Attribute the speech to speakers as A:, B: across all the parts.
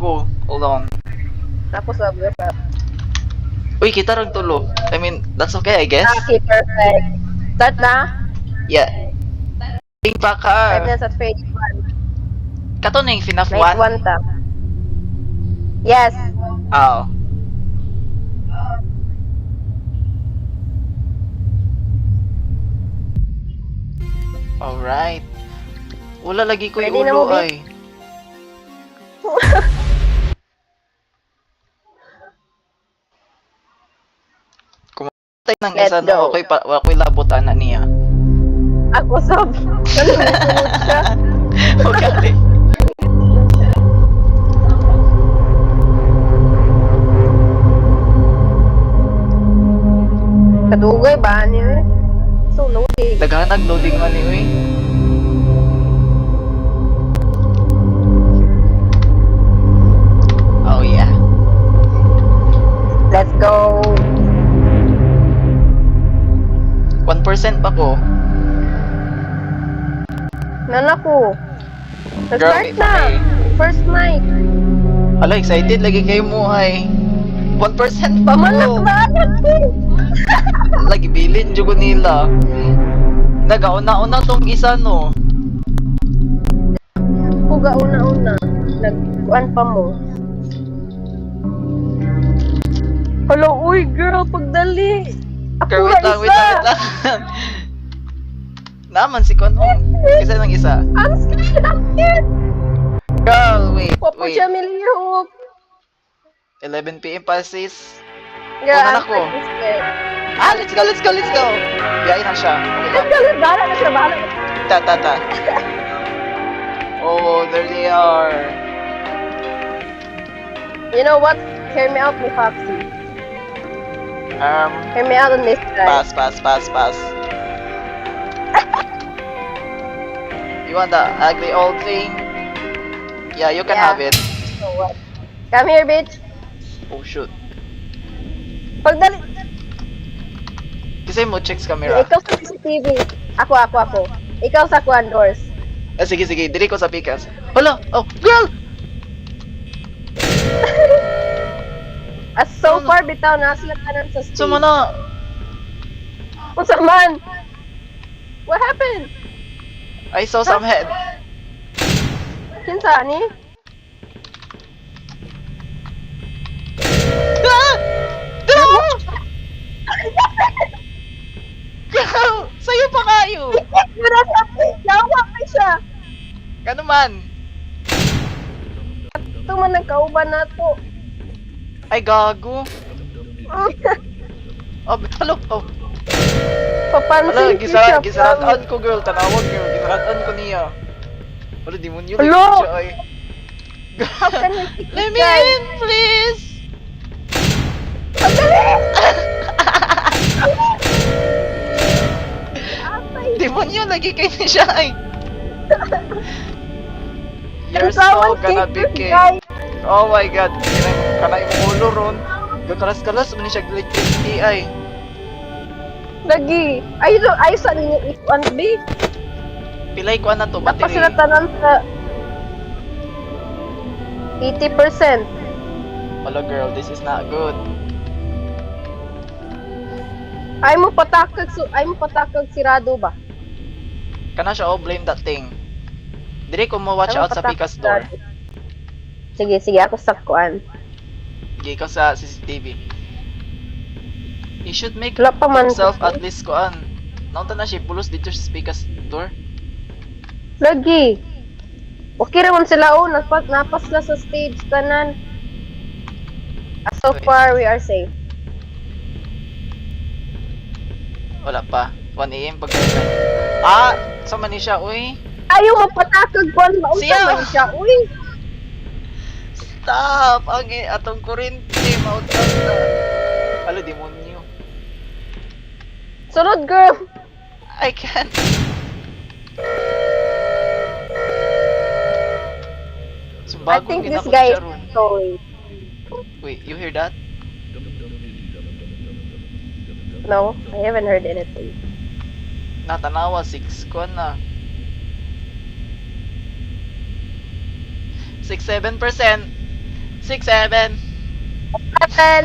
A: ako. Hold on.
B: Tapos obvious na.
A: Uy, kita rag tulo. I mean, that's okay, I guess.
B: Okay, perfect. Start na.
A: Yeah. Ting pa
B: 5
A: ka.
B: minutes at phase 1.
A: Kato na yung FNAF
B: Night
A: 1?
B: 1 ta. Yes.
A: Oo. Alright. Wala lagi ko
B: Ready
A: yung
B: na
A: ulo
B: mo,
A: ay. Kumatay ng
B: Let's
A: isa
B: go.
A: no, ako'y labutan na niya.
B: Ako sab. Sunod siya.
A: Okay.
B: Kadugay ba niya? So loading.
A: Daghanag loading man ni uy. Oh yeah.
B: Let's go.
A: 1% pa ko.
B: Nanaku.
A: Girl,
B: Start
A: may
B: na.
A: pamay.
B: First night.
A: Hala, excited lagi kayo mo ay. 1% pa
B: Manak
A: ko.
B: na ako.
A: Lagi bilin jud ko nila. Nagauna-una tong isa no.
B: Puga una-una. Nagkuan pa mo. Hello, uy girl, pagdali. Ako
A: Girl,
B: nga
A: wait lang. Naman si Kono. Isa lang isa.
B: I'm scared of it.
A: Girl, wait.
B: Papa siya milihok.
A: 11 PM pa sis.
B: Girl,
A: Una na
B: I'm
A: ko.
B: fucking scared.
A: Let's go. Yain na siya. Okay lang.
B: Let's go, bahala na siya, bahala na.
A: Ta. Oh, there they are.
B: You know what? Hear me out, Miss Foxy. Hear me out on this guy.
A: Pass. You want the ugly old thing? Yeah, you can
B: Yeah.
A: have it.
B: So what? Come here, bitch.
A: Oh, shoot.
B: Pagdali.
A: Kasi mo checks camera.
B: Ikaw sa CCTV. Ako. Ikaw sa kuan doors.
A: Sige. Dili ko sa pikas. Hala! Oh, girl!
B: As so far, bitaw na sila kanan sa stage.
A: Suma na!
B: Unsa man? What happened?
A: I saw some head.
B: Kinsa ni?
A: Ah! Dalawa! Girl! Sa'yo pa kayo!
B: Wala sa yawa pa siya.
A: Ano man?
B: Ito man ang kauban na to.
A: Ay, gago. Oh, hello! Oh,
B: Papansin
A: hala,
B: ko siya.
A: gisaraan ko, girl. Tanawag, girl. Gisaraan ko niya. Wala, demonyo.
B: Hello?
A: Siya, ay.
B: How can we fix
A: Let
B: this
A: me
B: guy?
A: in, please! Demonyo, lagi kayo ni siya, ay. You're so gonna be king. Oh my god. Kanay mo ulo ron. Gakalas-kalas mo ni siya electricity, ay.
B: Lagi. Ay sa ninyo if and be.
A: Pilay ko na to,
B: Tapos
A: battery.
B: sila tanan sa 80%.
A: Hello girl, this is not good.
B: Ay mo patakag sirado ba?
A: Kana siya, oh, blame that thing. Dire ko mo watch
B: Ay mo
A: out sa
B: patakag
A: Picas door.
B: sirado. Sige, ako sa kuan.
A: Gigi ko sa CCTV. He should make
B: Wala pa man
A: himself
B: ko.
A: at least kuan. Naunta na siya, pulos dito sa Picas door.
B: Lagi. Okay raman sila napas na sa stage kanan. So far we are safe.
A: Wala pa. 1 AM pag Ah! Sama ni siya, uy.
B: Ayaw mapatakag kuan maunsa
A: Siya!
B: man siya. Uy,
A: Stop! Ang atong kurente, mautas na. Alo, demonyo.
B: sunod girl.
A: I can't. So,
B: I
A: bagong
B: think this
A: ginabot
B: guy
A: siya
B: is
A: ron.
B: going.
A: Wait, you hear that?
B: No, I haven't heard anything.
A: Natanawa, 6 ko na. 6-7%. 6, 7.
B: Aten.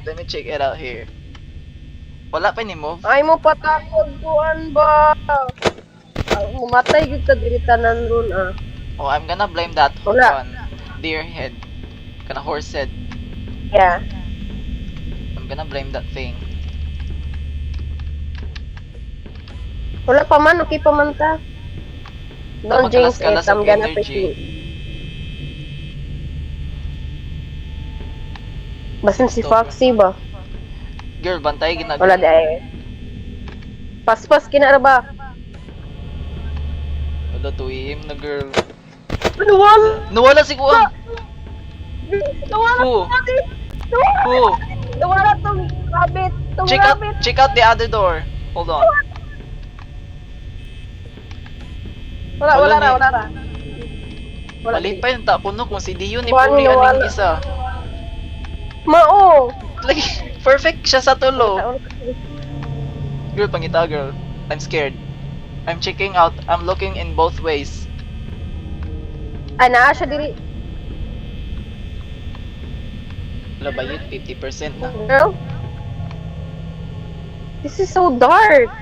A: Let me check it out here. Wala pa ni move.
B: Ay mo patakod kuan ba? Mumatay gyud ta diri tanan ron ah.
A: Oh, I'm gonna blame that
B: Wala.
A: one. Deer head. Kana horse head.
B: Yeah.
A: I'm gonna blame that thing.
B: Wala pa man, okay pa man ta. Don't jinx it,
A: Makalas-kalas
B: I'm
A: ang
B: gonna
A: energy.
B: fix you. Basin si Foxy ba?
A: Girl, bantay ginagawa.
B: Wala di ay. Paspas kinara ba?
A: Wala, 2 AM na girl.
B: Nawala!
A: Nawala si Kuan!
B: Nawala
A: Who?
B: natin!
A: Who?
B: Nawala tong rabbit! Tong
A: Check out,
B: rabbit!
A: check out the other door. Hold on.
B: Wala
A: Wala
B: na,
A: ni-
B: wala na. Wala
A: Mali pa yung tapuno kung si Dion ni
B: Kuan,
A: Puri
B: nawala.
A: aning isa.
B: Mao!
A: Like, perfect siya sa tulo. Girl, pangita girl. I'm scared. I'm checking out. I'm looking in both ways.
B: Ana, siya diri.
A: Wala ba yun? 50% na.
B: Girl? This is so dark.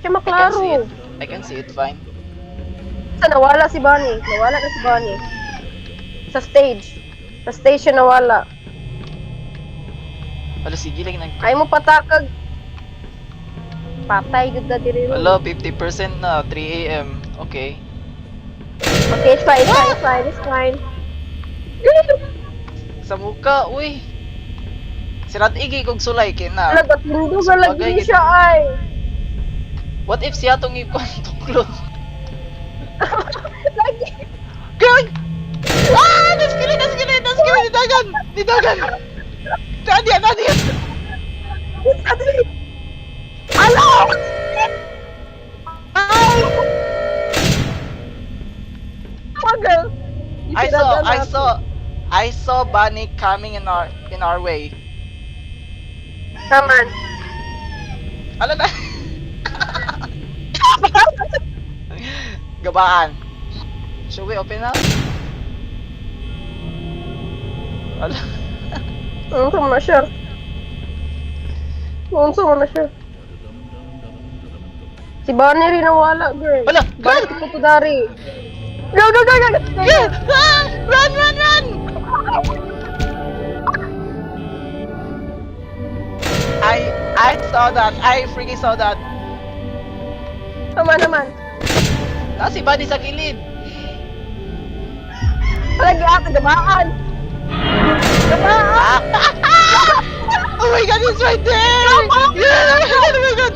B: Siya
A: I can see
B: maklaro.
A: it. I can see it fine.
B: Sa nawala si Bonnie. Nawala na si Bonnie. Sa stage. Sa stage siya nawala.
A: Wala, sige lang nag...
B: Ay mo patakag. Patay gud na diri.
A: Wala, 50% na. 3 AM. Okay.
B: Okay, it's fine, it's fine, it's fine, it's fine.
A: Sa muka, uy. Sirat igi kog sulay kina.
B: Nagatindo sa
A: Bagay
B: lagi
A: gid.
B: siya ay.
A: What if siya tong ikon tuklon?
B: Lagi.
A: Girl! Ah! Naskili! Nidagan! Nidagan! Nadia!
B: Alo! Ay! Oh, girl.
A: I saw Bunny coming in our way.
B: Naman.
A: Ano na? Gabaan. Should we open up? Ala.
B: Unsa mo na siya? Unsa mo na siya? Si Bonnie rin nawala, girl.
A: Wala,
B: Bakit
A: girl!
B: ko to dari? Go!
A: Yeah! Ah! Run! I saw that. I freaking saw that.
B: Naman.
A: Si Bunny sa gilid.
B: Lagi ako, gabaan.
A: Ah! Oh my god, he's right there! Yeah! Oh my god!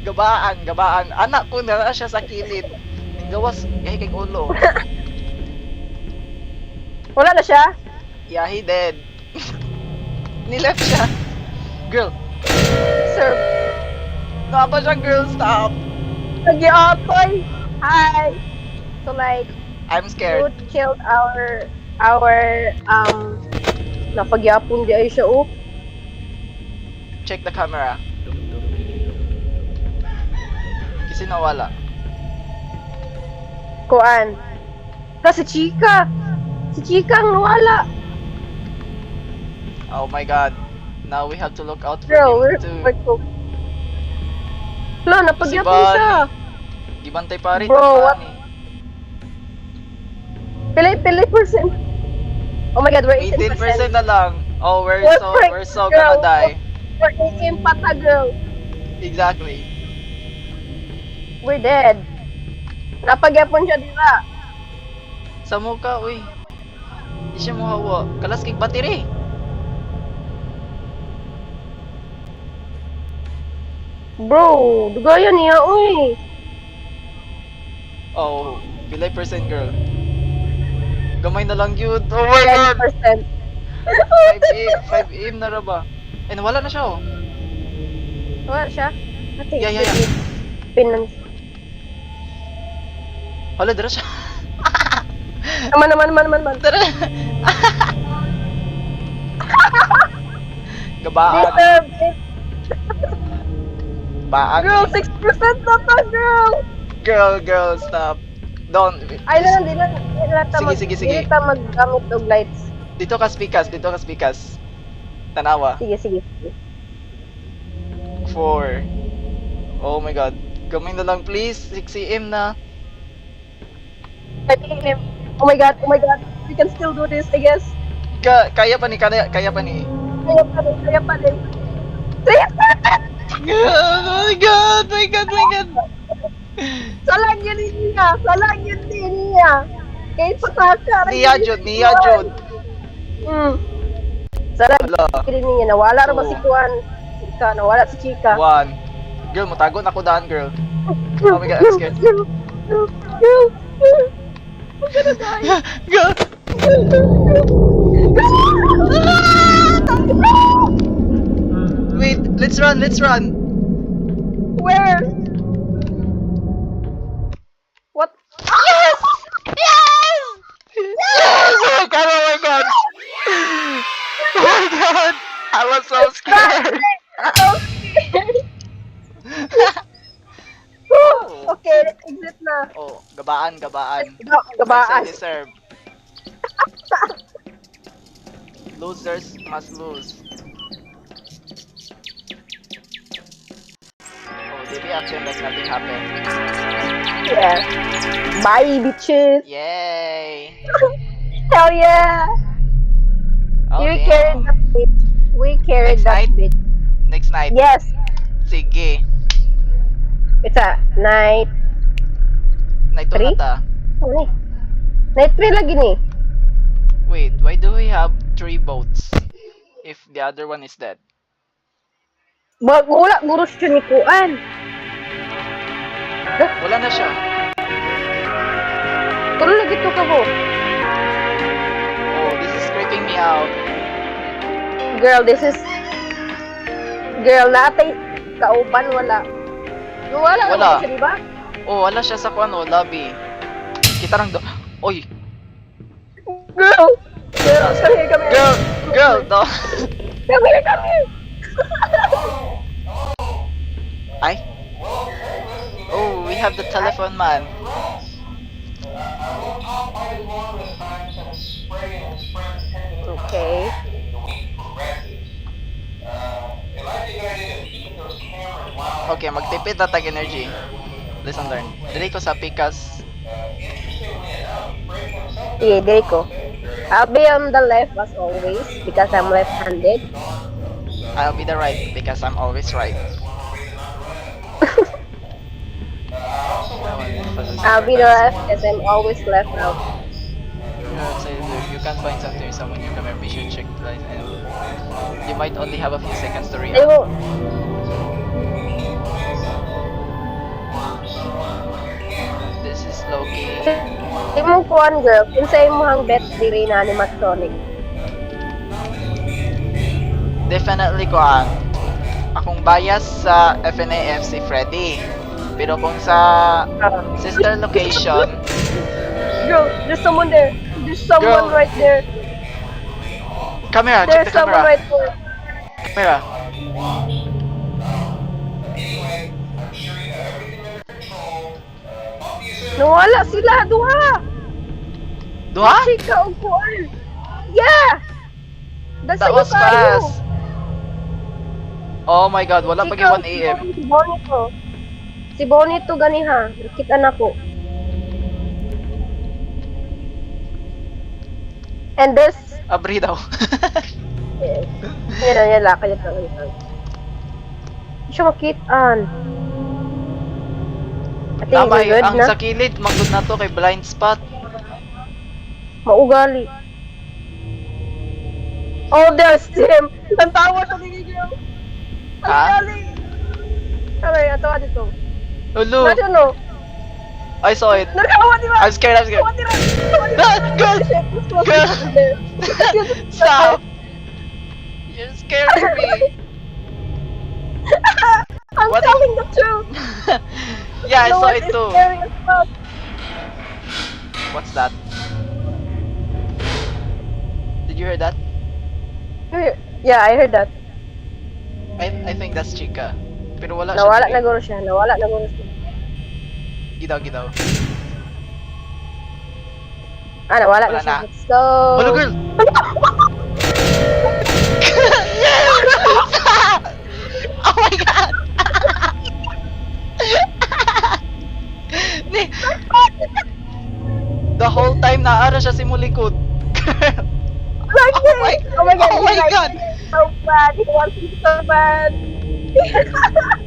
B: Gabaan!
A: Gabaan. Anak ko na siya sa kilid. Gawas, yahi kay ulo.
B: Wala na siya?
A: Yeah, he dead. Nileft siya. Girl.
B: Sir,
A: Napa siya, girl, stop.
B: nag-i-otoy. Hi. So like,
A: I'm
B: you
A: scared.
B: killed our napagyapon di ay siya oh.
A: Check the camera. Kasi nawala.
B: Kuan. Si Chika ang nawala.
A: Oh my god. Now we have to look out for
B: Bro,
A: him
B: we're
A: too.
B: Wala, napagyapon
A: Bunny.
B: siya.
A: Gibantay pa rin.
B: Bro, what?
A: Bunny.
B: Pili percent. Oh my god, we're 18%.
A: 18% na lang. Oh, we're
B: We're
A: so
B: girl.
A: gonna die.
B: We're 18 pata, girl.
A: Exactly.
B: We're dead. Napagyapon siya dira.
A: Sa mukha, uy. Di siya muhawa. Kalas kay battery.
B: Bro, dugayan niya, uy.
A: Oh, pilay percent girl. Gamay na lang yun. Oh my god.
B: 10%.
A: 5 AM na ra ba? Eh, nawala na siya oh.
B: Wala siya. Ate,
A: Yeah.
B: Pinan.
A: Hala, dara siya.
B: Naman.
A: Dara. Gabaan.
B: Deserve it.
A: Baan.
B: Girl, 6% na to, girl.
A: Girl, stop. Don't.
B: Ay, di na
A: Sige.
B: maggamit og lights.
A: Dito ka speakers. Tanawa.
B: Sige.
A: 4. Oh my god. Gamay na lang please. 6 AM na.
B: Oh my god. We can still do this, I guess.
A: Kaya pa ni.
B: Kaya pa din.
A: Oh my god.
B: Salang yun niya. Kaya pataka.
A: Nia Jud.
B: Salang
A: Wala.
B: yun niya. Nawala rin ba
A: Two.
B: si Kuan? Nawala si Chika.
A: 1. Girl, mutago na ko daan, girl. Oh my god, I'm scared. Girl. Wait, let's run.
B: Where? What?
A: Yes! Oh my god! Oh my god! I was so scared!
B: Okay, let's exit na.
A: Oh, gabaan.
B: Gabaan.
A: I deserve. Losers must lose. Oh, did we action like nothing happened?
B: Yeah. Bye, bitches.
A: Yay!
B: Hell yeah.
A: Oh,
B: We
A: damn.
B: carried that bitch. We carried
A: Next
B: that
A: night?
B: bitch.
A: Next night.
B: Yes.
A: Sige.
B: It's a night.
A: Night 2
B: Three?
A: na ta.
B: Ano eh? Night 3 lagi ni.
A: Wait, why do we have 3 boats? If the other one is dead.
B: Wala, guro siya ni Kuan.
A: Wala na siya.
B: Tulo lagi to ka ho.
A: Oh, this is creeping me out.
B: Girl, Girl, natay kauban wala. Wala.
A: Wala.
B: Siya, diba?
A: Oh, wala siya sa kuan, lobby. Kita lang do. Oy,
B: Girl, kami.
A: girl, no.
B: Kami.
A: Ay. Oh, we have the telephone man.
B: Okay.
A: Okay, magtipid na tag energy. Listen, learn. Dili ko sa Picas.
B: Sige, dili ko. I'll be on the left as always because I'm left-handed.
A: I'll be the right because I'm always right.
B: I'll be the left because I'm always left out.
A: So if you can't find something or someone you come be sure check the line and you might only have a few seconds to
B: Ay
A: react.
B: mo.
A: This is Loki.
B: Di mo kuhan, girl. Kinsay mo hang bet diri na animatronic.
A: Definitely ko akong bias sa FNAF si Freddy. Pero kung sa sister location,
B: Girl, there's someone there. There's someone
A: Girl.
B: right there.
A: camera,
B: There's
A: check the
B: someone
A: camera.
B: right there.
A: Camera.
B: Nawala sila, duha.
A: Duha?
B: Chika o kuhan. Yeah! That's
A: That was fast. Oh my god, wala pa 1 AM.
B: Si Bonito. Si Bonito ganiha. Nakita na ko. And this...
A: Abri daw.
B: Yan, lakay ito. Hindi siya makitaan. I think
A: Tama,
B: good
A: ang
B: na.
A: sa kilid, magod na to kay blind spot.
B: Maugali. Oh, there's him! Ang tawa sa girl! Ang
A: Ha?
B: gali! Aray, ato dito.
A: Hello,
B: Nasa no?
A: I saw it.
B: Nakawa, di ba?
A: I'm scared.
B: Nakawa, di ba?
A: Girl! Girl! Stop! You're scaring me.
B: I'm
A: What
B: telling the truth!
A: Yeah, I
B: No
A: saw
B: one
A: it
B: is
A: too.
B: scaring us up.
A: What's that? Did you hear that?
B: Yeah, I heard that.
A: I think that's Chica. Pero wala
B: Nawala
A: siya.
B: na guro siya. Nawala na guro siya.
A: Gidaw.
B: Ah, nawala
A: Wala
B: na siya.
A: na.
B: Let's go.
A: Hello, girl! Oh my god! Ni- The whole time naara siya si Mulikod.
B: Lagi! Oh my god!
A: Oh my
B: he's like,
A: god!
B: So bad! He wants me so bad!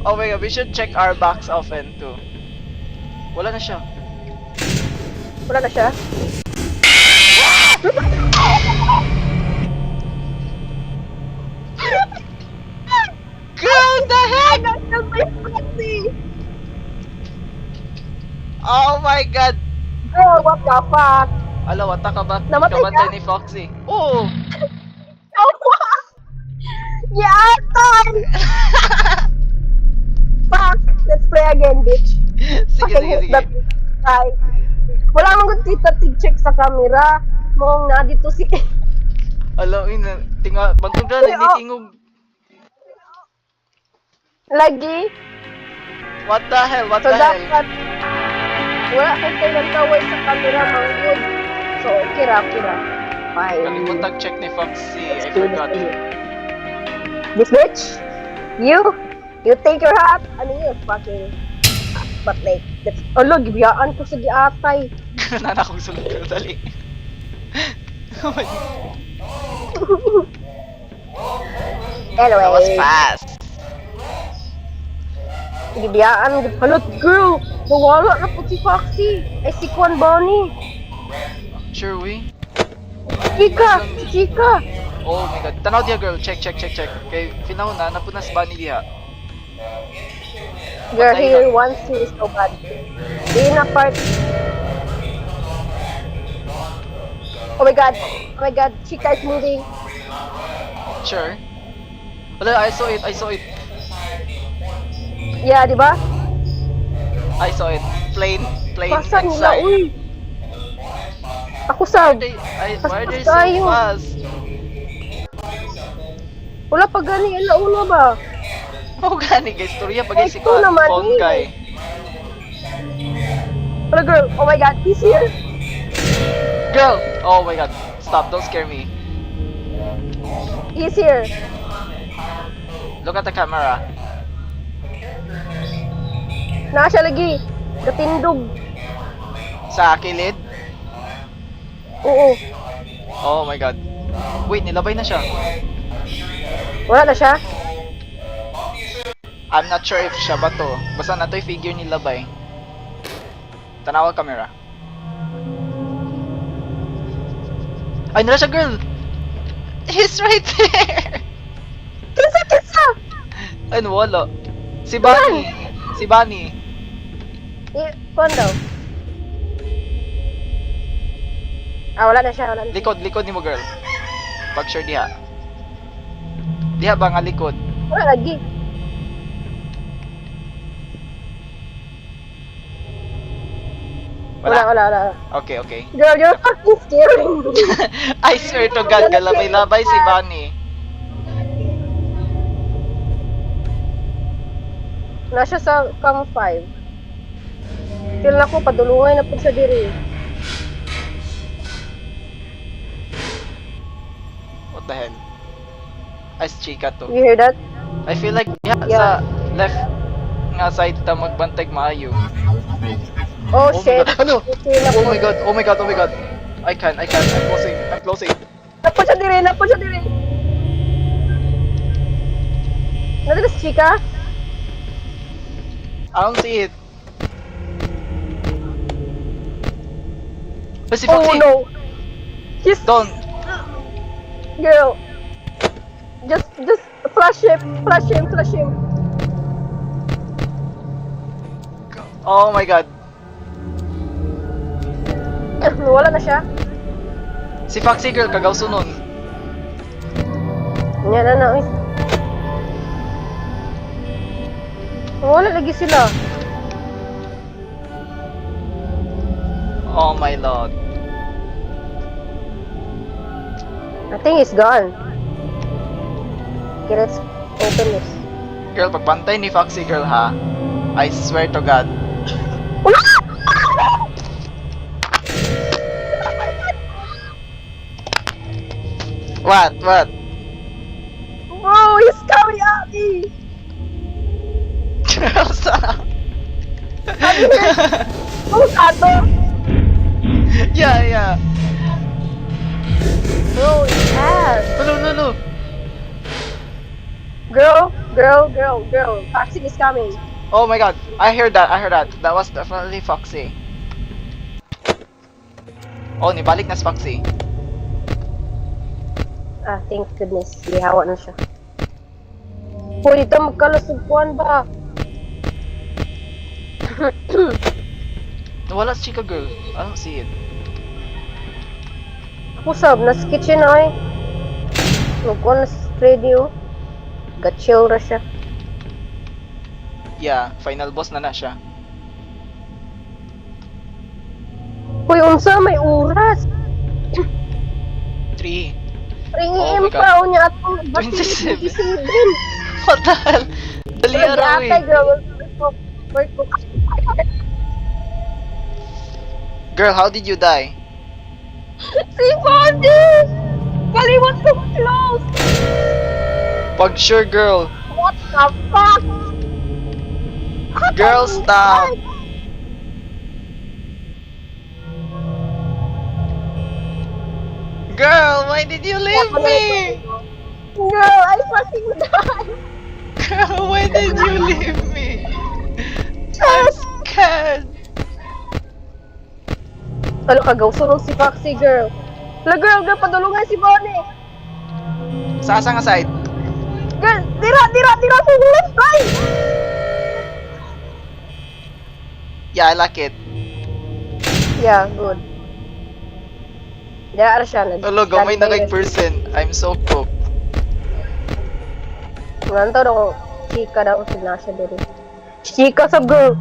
A: Oh my god, we should check our backs often too. Wala na siya.
B: Wala na siya?
A: Girl, the heck?
B: That's my pussy!
A: Oh my god!
B: Girl, what the fuck?
A: Ala, wata ka ba?
B: Namatay
A: Kabantay
B: ka?
A: ni Foxy. Oh!
B: Oh, fuck! Yeah, time! Fuck! Let's play again, bitch.
A: Sige.
B: That guy. Wala mong kita tig-check sa camera. Mong na dito si...
A: Ala, ina. Tinga, bagtong
B: Uy,
A: ni
B: oh.
A: tingog.
B: Lagi.
A: What the hell? What
B: So
A: the hell?
B: dapat... Wala kayo ng kaway sa camera, mang good. So, kira. Fine.
A: Kalimutan check ni Foxy. I
B: Let's do this
A: forgot.
B: again. This bitch? You take your hat? Ano yun? Fucking... But like, that's... Alo, gibiyaan ko sa giatay.
A: Nana kong sulod ko dali. Oh my god.
B: Anyway.
A: That was fast.
B: Gibiyaan, halot girl! Nawala na po si Foxy! Ay si Kwan Bonnie!
A: Sure we?
B: Chika!
A: Oh my god. Tanaw diya girl. Check. Kay finaw na napunas ba ni diha?
B: Girl,
A: Patay
B: he
A: na.
B: wants you so bad. Di na part... Oh my god! Chika is moving!
A: Sure. Wala, I saw it.
B: Yeah, di ba?
A: I saw it. Plain
B: Pasan nila,
A: inside.
B: uy! Ako sa...
A: Why are they so
B: tayo.
A: fast?
B: Wala pa gani, alauna ba?
A: Oh gani guys, storya pag si
B: Ito naman,
A: phone
B: eh.
A: guy.
B: Wala girl, oh my god, he's here!
A: Girl! Oh my god. Stop, don't scare me.
B: He's here!
A: Look at the camera.
B: Naa siya lagi! Katindog!
A: Sa kilid?
B: Oo,
A: Oh my god. Wait, nilabay na siya.
B: wala na siya?
A: I'm not sure if siya ba to. Basta na to yung figure ni Labay. Tanawa camera. Ay, nila siya girl! He's right there!
B: Kisa!
A: Ay, wala. Si Bunny.
B: Kuan daw. Ah, wala na siya.
A: Likod ni mo girl. Pag sure diha. Diha ba nga likod?
B: Wala lagi. Wala.
A: Okay.
B: Girl, you're fucking scaring me.
A: I swear to God, galabay-labay si Bunny.
B: Nasa sa cam 5. Feel na ko, padulungay na po siya diri.
A: What the hell? Ice Chica to.
B: You hear that?
A: I feel like
B: Yeah.
A: sa left nga side ta magbantay maayo.
B: Oh,
A: Oh my
B: shit.
A: God, ano?
B: Feel na
A: Oh
B: ko.
A: my god. I can't. I'm closing.
B: Napo siya diri. Nandito si Chika?
A: I don't see it. Si
B: Oh
A: Foxy.
B: no. He's...
A: Don't.
B: Girl. Just flash him.
A: Oh my god.
B: Wala na siya.
A: Si Foxy girl kagaw sunon.
B: Yan na. Uy. Wala lagi sila.
A: Oh my lord.
B: I think he's gone. Okay, let's open this.
A: Girl, pagbantay ni Foxy girl ha. I swear to God. What? What?
B: Bro, he's coming at me!
A: Girl, stop.
B: Oh, Sato!
A: Yeah, yeah.
B: Bro, it's ass!
A: No.
B: Girl! Toxic is coming.
A: Oh my God. I heard that. That was definitely Foxy. Oh, nibalik na si Foxy.
B: Ah, thank goodness. Lihawa na siya. Kung dito magkalusugpuan ba?
A: Nawala si Chica girl. I don't see it.
B: Ako sab, nasa kitchen ay. Nagkuhan na si Freddy oh. Gachill ra siya.
A: Yeah, final boss na siya.
B: Uy, unsa may oras?
A: 3.
B: Ringiin
A: Oh my
B: pa o niya atong
A: 27.
B: 27.
A: What the hell? Dali araw
B: Atay,
A: eh.
B: girl. Work ko.
A: Girl, how did you die?
B: Si Bonnie! Kaliwat ko close!
A: Pag sure girl.
B: What the fuck?
A: Girl, stop. Girl, why did you leave me?
B: Girl, I fucking died!
A: Girl, why did you leave me? I'm scared.
B: Ano ka, gawsurong si Foxy, girl. Girl, padulungan si Bonnie!
A: Sa asang side?
B: Girl, tira sa left side!
A: Yeah, I like it.
B: Yeah, good. Dara siya.
A: Hello, gamay na kay person. I'm so cooked.
B: Nanto daw, chika daw si Nasha dito. Chika sa girl!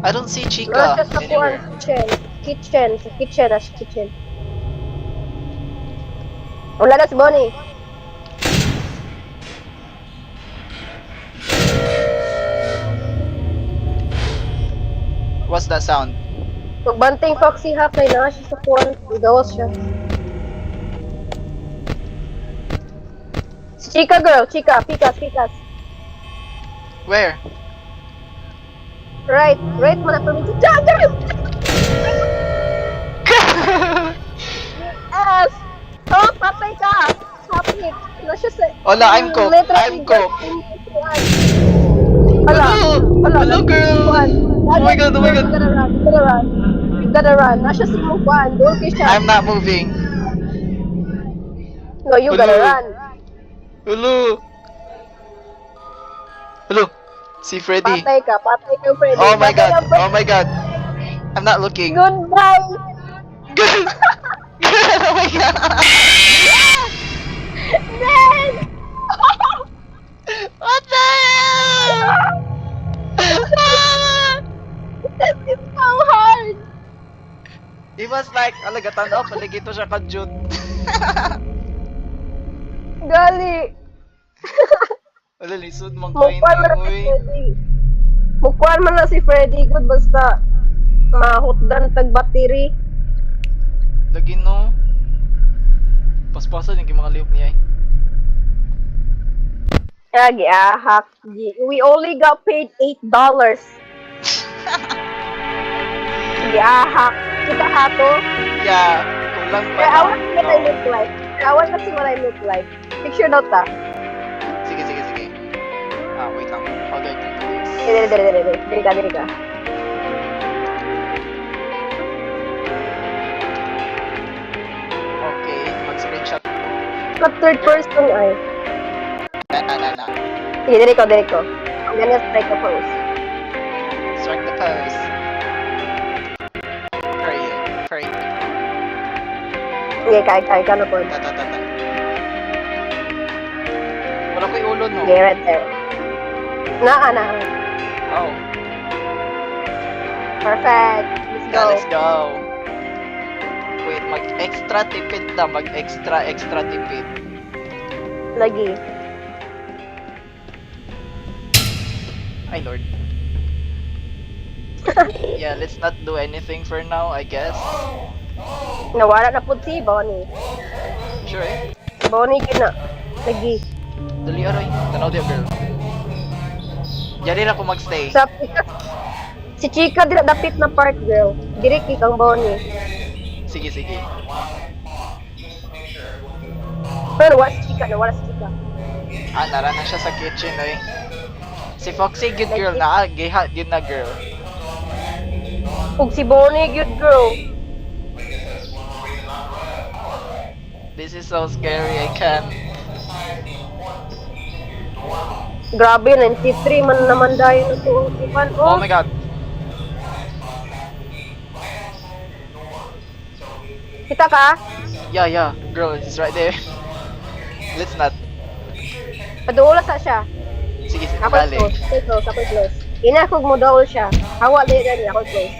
A: I don't see Chica
B: Nasha sa
A: anywhere.
B: kitchen. Sa kitchen. Wala na si Bonnie.
A: What's that sound?
B: Pagbanting Foxy ha, kay Nasha sa kuwan. Gawas siya. Si Chika girl, pikas.
A: Where?
B: Right mo na to. Jagger! Ass! Oh, patay ka! Hapit! Nasya sa...
A: Hola, I'm cooked. I'm cooked. Hello, girl. Oh my God.
B: You gotta run. Nasya sa mong kuhan. Doon kay siya.
A: I'm not moving.
B: No, you gotta
A: Hello.
B: run.
A: Hello. See Freddy.
B: Patay ka, Freddy.
A: Oh my
B: Patay
A: God.
B: ka, Freddy.
A: Oh my God. I'm not looking.
B: Goodbye!
A: Girl. Oh my God.
B: Man!
A: What the hell?
B: It's so hard!
A: It was like, alagatan up, paligito siya ka-jute.
B: Gali!
A: Wala, lisod mong kain
B: Mukwan man na si
A: uy.
B: Freddy. Mukwan man na si Freddy. Good, basta mahutdan tag battery.
A: Lagi no. Paspasan yung mga liyok niya eh.
B: Lagi hack. We only got paid $8. Sige, hack. Kita hato.
A: Yeah, kulang pa
B: Kaya
A: na.
B: awan na what I look like. Awan na si what I look like. Picture daw ta.
A: Sige. Wait lang. How do I do this?
B: Diri ka.
A: Okay, mag-screenshot.
B: Kat third person ay.
A: Na.
B: Sige, diri ko. I'm gonna strike a pose.
A: Strike the pose. Hurry.
B: Sige, kaya ka na po.
A: Ta. Wala ko yung ulo no.
B: Sige, right there. Na.
A: Oh.
B: Perfect. Let's go.
A: Let's go. Wait, mag-extra tipid na. Mag-extra tipid.
B: Lagi.
A: Ay, Lord. Yeah, let's not do anything for now, I guess.
B: Nawala na po si Bonnie.
A: Sure eh.
B: Si Bonnie kina. Lagi.
A: Dali aray. Tanaw dia, girl. Yari na ako magstay.
B: Sa si Chika dila dapit na part girl. Diri kang Bonnie.
A: Sige, sige.
B: Pero wala si Chika, nawala si Chika.
A: Ah, nara na siya sa kitchen eh. Si Foxy, good girl na. Giha, good na girl.
B: Ug si Bonnie good girl.
A: This is so scary, I can't.
B: Grabe, 93 man naman dahil ito. Ipan,
A: Oh my god.
B: Kita ka?
A: Yeah, yeah. Girl, it's right there. Let's not.
B: Paduula sa siya.
A: Sige, sige.
B: Ako
A: Bali.
B: close. Ako close. Ako close. Inakog mo daw siya. Hawa din niya. Ako close.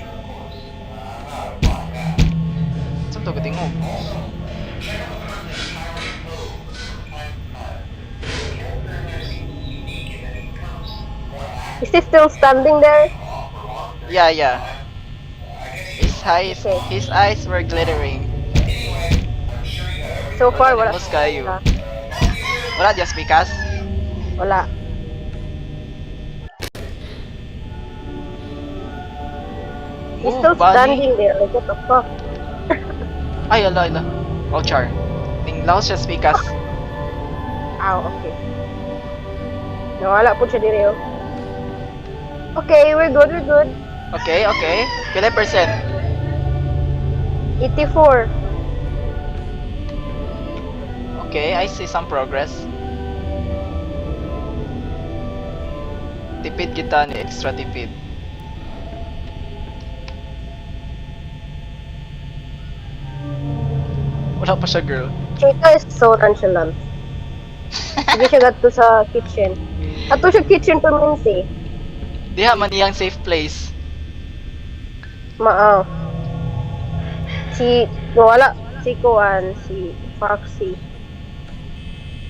A: Saan to gatingog?
B: Is he still standing there?
A: Yeah, yeah.
B: Okay.
A: His eyes were glittering.
B: So far, wala.
A: Mas kayo. Wala just because.
B: Wala. He's
A: Oh,
B: still
A: Bonnie.
B: standing there. Like, what the fuck?
A: Ay, ala, ala. Oh, char. Tinglaw siya speakas.
B: Ow, okay. Nawala po siya dire, oh. Okay, we're good, we're good.
A: Okay, okay. Pila percent?
B: 84.
A: Okay, I see some progress. Tipid kita ni extra tipid. Wala pa siya, girl.
B: Chika is so nonchalant. Sige siya gadto sa kitchen. Ato siya kitchen to minsi.
A: Diha man iyang safe place.
B: Maaw. Si, wala. Si Kuan, si Foxy.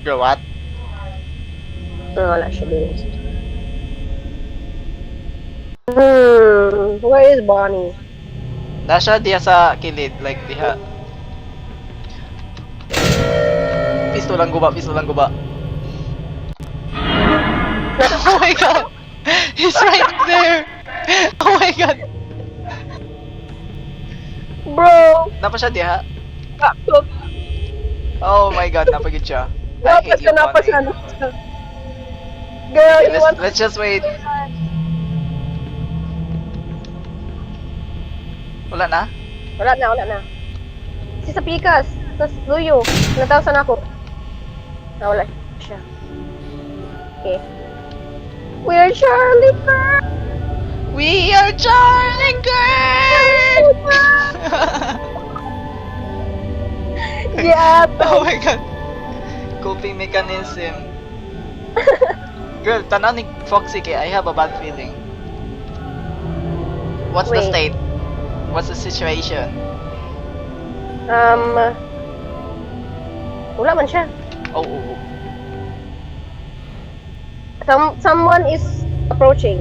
A: Girl, what?
B: Wala siya din. Where is Bonnie?
A: Nasa diha sa kilid, like diha. Pistolang guba, pistolang guba. Oh my god! He's right there! Oh my god!
B: Bro!
A: Napa siya diha?
B: Bakit?
A: Oh my god, napagid siya. I hate you,
B: Napas
A: Bonnie.
B: na. Girl,
A: Okay,
B: you want
A: let's just wait. Wala na?
B: Wala na, wala na. Si sa Pikas, sa Luyo, natawsan ako. Wala siya. Okay. We're Charlie Girl!
A: We are Charlie Girl!
B: Yeah,
A: Oh my god. Coping mechanism. Girl, tanaw ni Foxy kay I have a bad feeling. What's the
B: Wait.
A: state? What's the situation?
B: Wala man siya.
A: Oh, oh, oh.
B: Someone is approaching.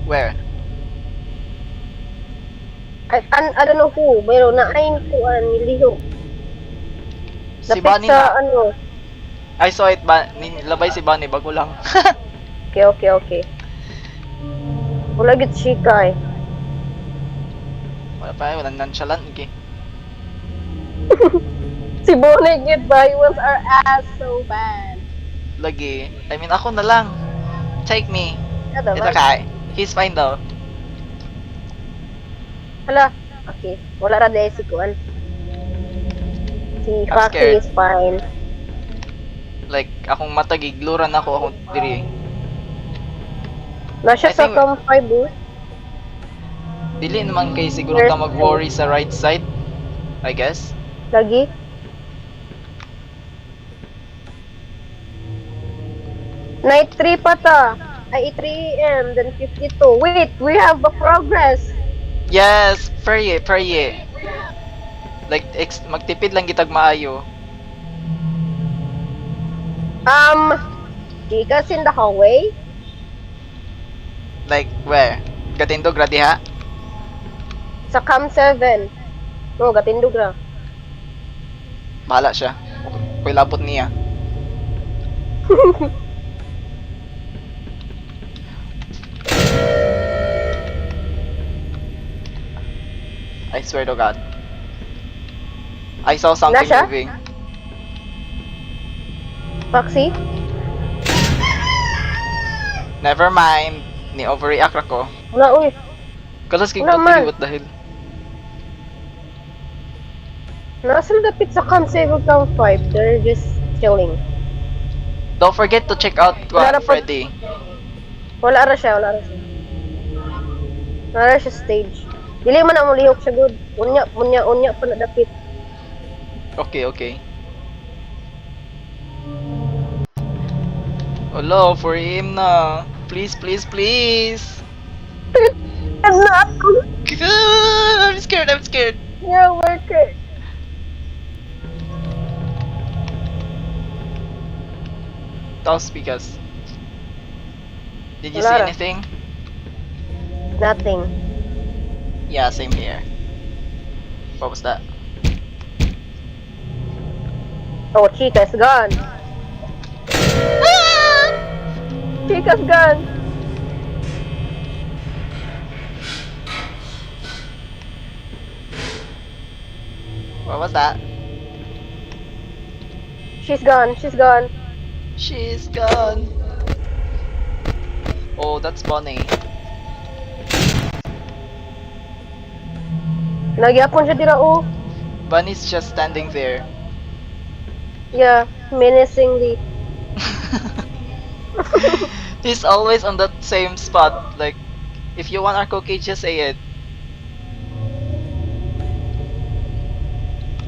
A: Where?
B: I don't know who, pero naain ko niliho.
A: Si
B: Lapit
A: Bonnie
B: sa
A: na.
B: ano.
A: I saw it, labay si Bonnie, bago lang.
B: Okay, okay, okay. Wala git Chika eh.
A: Wala pa, walang nonchalant, okay.
B: Si Bonnie git ba? He wants our ass so bad.
A: Lagi. I mean, ako na lang. Take me.
B: Ano
A: It's
B: ba?
A: okay. He's fine though.
B: Hala. Okay. Wala ra dahil si Kuan. Si
A: I'm
B: Foxy
A: scared.
B: is fine.
A: Like, akong mata gigluran ako, akong diri.
B: Nasya
A: I
B: sa
A: think-
B: campfire booth.
A: Dili naman kay siguro ka mag-worry sa right side. I guess.
B: Lagi. Night 3 pa ta. Ay, 3 AM, then 52. Wait, we have a progress.
A: Yes! Perye, perye. Like, magtipid lang gitag maayo.
B: Chika's in the hallway.
A: Like, where? Gatindog ra diha?
B: Sa Cam 7. No, gatindog ra.
A: Bahala siya. Ko'y lapot niya. I swear to God. I saw something
B: Nasha?
A: moving.
B: Foxy?
A: Never mind. Ni overreact ako.
B: Wala, uy.
A: Kalas kay
B: Wala man.
A: what dahil.
B: Nasa dapit sa Cam 7 Cam 5. They're just chilling.
A: Don't forget to check out
B: Wala na po-
A: Freddy.
B: Wala ra siya, wala ra siya. Wala ra siya stage. Dili man na mo lihok siya good. Unya pa na dapit.
A: Okay, okay. Hello, for him na. Please, please, please.
B: I'm not.
A: I'm scared, I'm scared.
B: You're a worker.
A: Toss because. Did you
B: Wala
A: see
B: ra.
A: anything?
B: Nothing.
A: Yeah, same here. What was that?
B: Oh, Chica's gone. Chica's gone.
A: What was that?
B: She's gone. She's gone.
A: She's gone. Oh, that's Bonnie.
B: Nagyapon siya dira, oh.
A: Bunny's just standing there.
B: Yeah, menacingly.
A: He's always on that same spot. Like, if you want our cookie, just say it.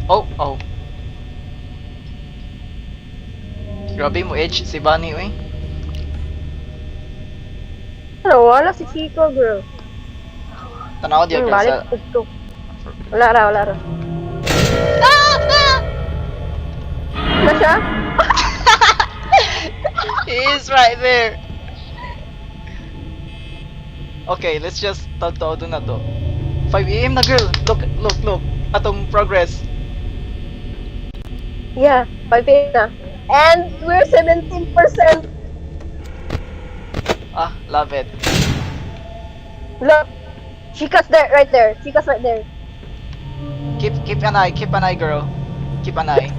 A: Oh, oh. Grabe mo, Edge, si Bunny, uy.
B: Ano, wala si Chico, girl.
A: Tanaw diya, girl,
B: Balik
A: sa...
B: dito. Wala ra, wala ra. Na siya?
A: He is right there. Okay, let's just tawag na to. 5 AM na, girl. Look, look, look. Atong progress.
B: Yeah, 5 PM na. And we're 17%.
A: Ah, love it.
B: Look, Chica's there, right there. Chica's right there.
A: Keep an eye, girl. Keep an eye.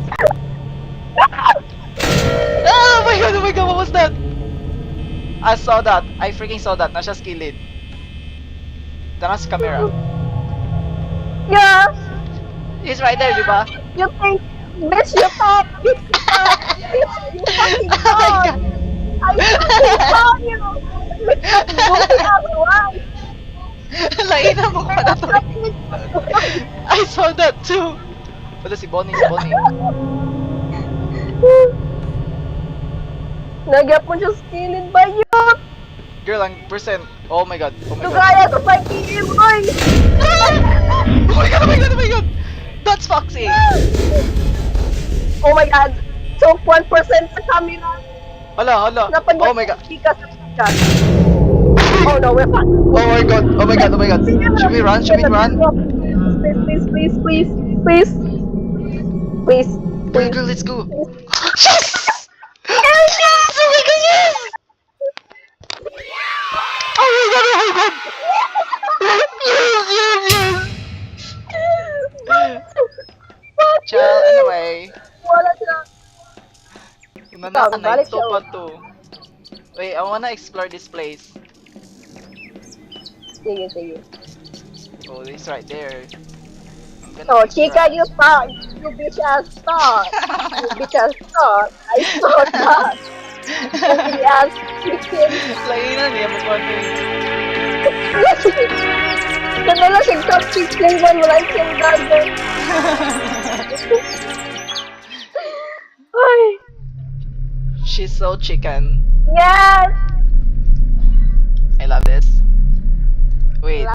A: Oh my god, what was that? I saw that. I freaking saw that. Nasa skilled. Tara sa camera.
B: Yeah,
A: He's right there, di ba?
B: you think, bitch, you thought, bitch, you thought, bitch, you fucking
A: Oh my
B: thought.
A: god.
B: I fucking saw you. With that booty otherwise.
A: Laina mo pa na to. I saw that too. Wala si Bonnie, si Bonnie.
B: Nagyapon siya skilled ba yun?
A: Girl, ang percent. Oh my god. Oh my god.
B: Tugaya ko 5 PM, boy.
A: Oh my god, oh my god, oh my god. That's Foxy.
B: Oh my god. Choke 1% sa camera.
A: Hala, hala. Oh my god.
B: Chica's shot. Oh no, we're fucked.
A: Oh my god. Oh my god, oh my god. Should we run? Should we run?
B: Please, please, please, please, please, please.
A: Girl, let's go. Yes! Yes! Oh my god, yes! Oh my god, oh my god! Yes, yes, yes! Child, anyway.
B: Wala siya.
A: Una na,
B: Balik
A: night to
B: siya,
A: pa to. Wait, I wanna explore this place.
B: Sige, sige.
A: Oh, it's right there. I'm gonna
B: Oh,
A: fix
B: Chica,
A: that.
B: you thought. You bitch ass thought. You bitch ass thought. I saw that. Ugly ass chicken.
A: Lainan niya mo pa
B: Kadala siya top chicken one, wala siyang dagdag. Ay,
A: She's so chicken.
B: yes!
A: I love this. Wait.